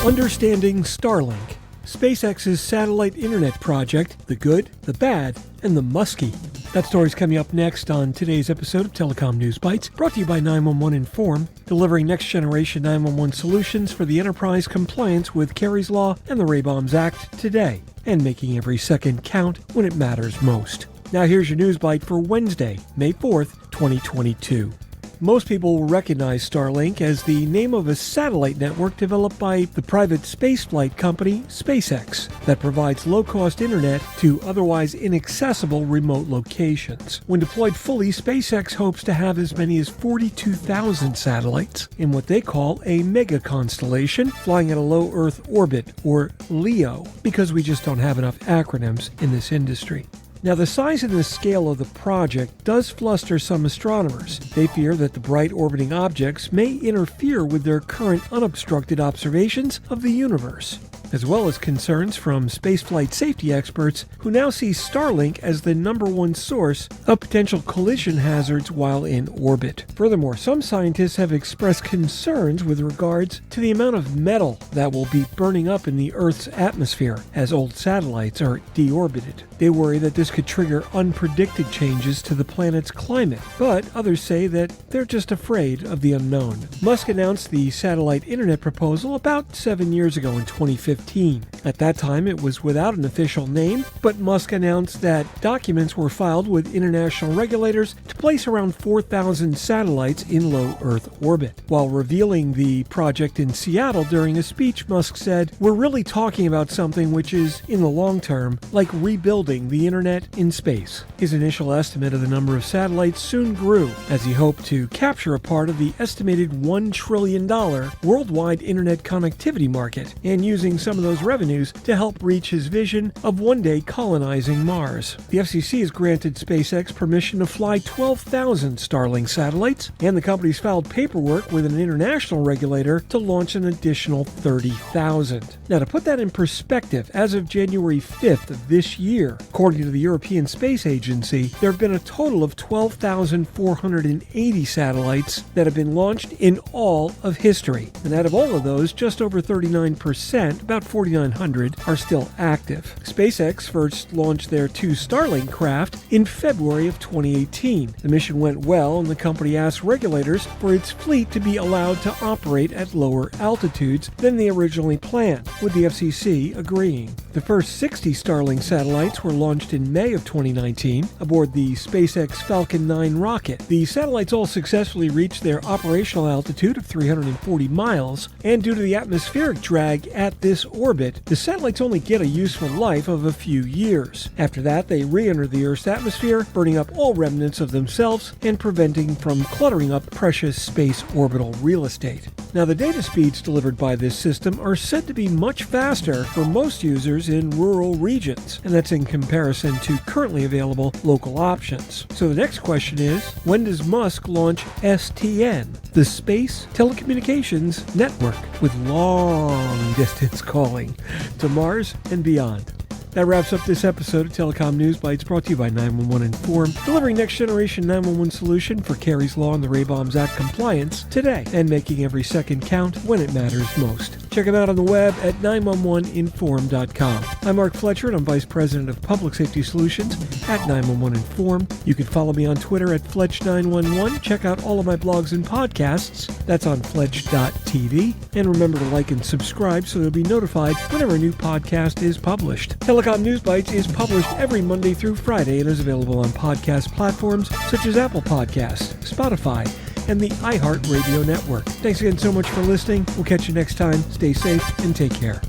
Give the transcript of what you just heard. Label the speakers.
Speaker 1: Understanding StarLink, SpaceX's satellite internet project, the good, the bad, and the MUSKY. That story's coming up next on today's episode of Telecom News Bytes, brought to you by 911 Inform, delivering next-generation 911 solutions for the enterprise compliance with Kerry's Law and the Ray-Bombs Act today, and making every second count when it matters most. Now here's your news bite for Wednesday, May 4th, 2022. Most people will recognize StarLink as the name of a satellite network developed by the private spaceflight company SpaceX that provides low-cost internet to otherwise inaccessible remote locations. When deployed fully, SpaceX hopes to have as many as 42,000 satellites in what they call a mega constellation, flying at a low Earth orbit, or LEO, because we just don't have enough acronyms in this industry. Now, the size and the scale of the project does fluster some astronomers. They fear that the bright orbiting objects may interfere with their current unobstructed observations of the universe, as well as concerns from spaceflight safety experts who now see StarLink as the #1 source of potential collision hazards while in orbit. Furthermore, some scientists have expressed concerns with regards to the amount of metal that will be burning up in the Earth's atmosphere as old satellites are deorbited. They worry that this could trigger unpredicted changes to the planet's climate, but others say that they're just afraid of the unknown. Musk announced the satellite internet proposal about 7 years ago in 2015. At that time, it was without an official name, but Musk announced that documents were filed with international regulators to place around 4,000 satellites in low Earth orbit. While revealing the project in Seattle during a speech, Musk said, "We're really talking about something which is, in the long term, like rebuilding the internet in space." His initial estimate of the number of satellites soon grew as he hoped to capture a part of the estimated $1 trillion worldwide internet connectivity market, and using some of those revenues to help reach his vision of one day colonizing Mars. The FCC has granted SpaceX permission to fly 12,000 StarLink satellites, and the company's filed paperwork with an international regulator to launch an additional 30,000. Now, to put that in perspective, as of January 5th of this year, according to the European Space Agency, there have been a total of 12,480 satellites that have been launched in all of history. And out of all of those, just over 39%, about 4,900, are still active. SpaceX first launched their 2 StarLink craft in February of 2018. The mission went well, and the company asked regulators for its fleet to be allowed to operate at lower altitudes than they originally planned, with the FCC agreeing. The first 60 StarLink satellites were launched in May of 2019 aboard the SpaceX Falcon 9 rocket. The satellites all successfully reached their operational altitude of 340 miles, and due to the atmospheric drag at this orbit, the satellites only get a useful life of a few years. After that, they re-enter the Earth's atmosphere, burning up all remnants of themselves and preventing from cluttering up precious space orbital real estate. Now, the data speeds delivered by this system are said to be much faster for most users in rural regions, and that's in comparison to currently available local options. So the next question is, when does Musk launch STN, the Space Telecommunications Network, with long-distance calling to Mars and beyond? That wraps up this episode of Telecom News Bytes, brought to you by 911 Inform, delivering next-generation 911 solution for Kerry's Law and the Ray-Bombs Act compliance today, and making every second count when it matters most. Check them out on the web at 911inform.com. I'm Mark Fletcher, and I'm Vice President of Public Safety Solutions at 911 Inform. You can follow me on Twitter at Fletch911. Check out all of my blogs and podcasts. That's on Fletch.tv. And remember to like and subscribe so you'll be notified whenever a new podcast is published. Telecom News Bytes is published every Monday through Friday and is available on podcast platforms such as Apple Podcasts, Spotify, and the iHeartRadio network. Thanks again so much for listening. We'll catch you next time. Stay safe and take care.